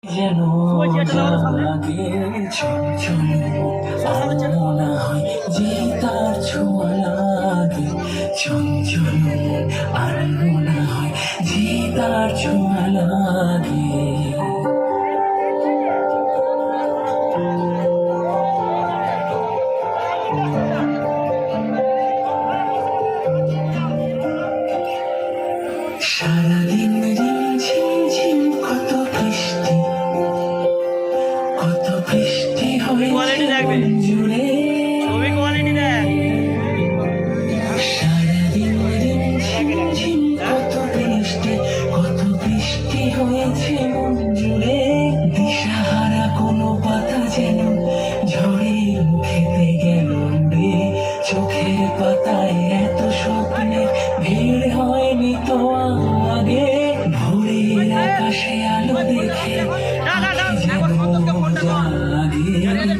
যেন জাগে চঞ্চল মনে হয় যে তার ছোঁয়া লাগে চঞ্চল আর মনে হয় যে তার ছোঁয়া লাগে। সারাদিন ঝিমঝিম কত বৃষ্টি হয়েছে মন জুড়ে। সারাদিন ঝিমঝিম কত বৃষ্টি হয়েছে মন জুড়ে। দিশাহারা কোনো পাতা যেন ঝড়ে মুখেতে গেল উড়ে। চোখের পাতায় এত স্বপ্নের ভিড় হয়নি তো আগে। ভোরের আকাশে আলো দেখে জাগে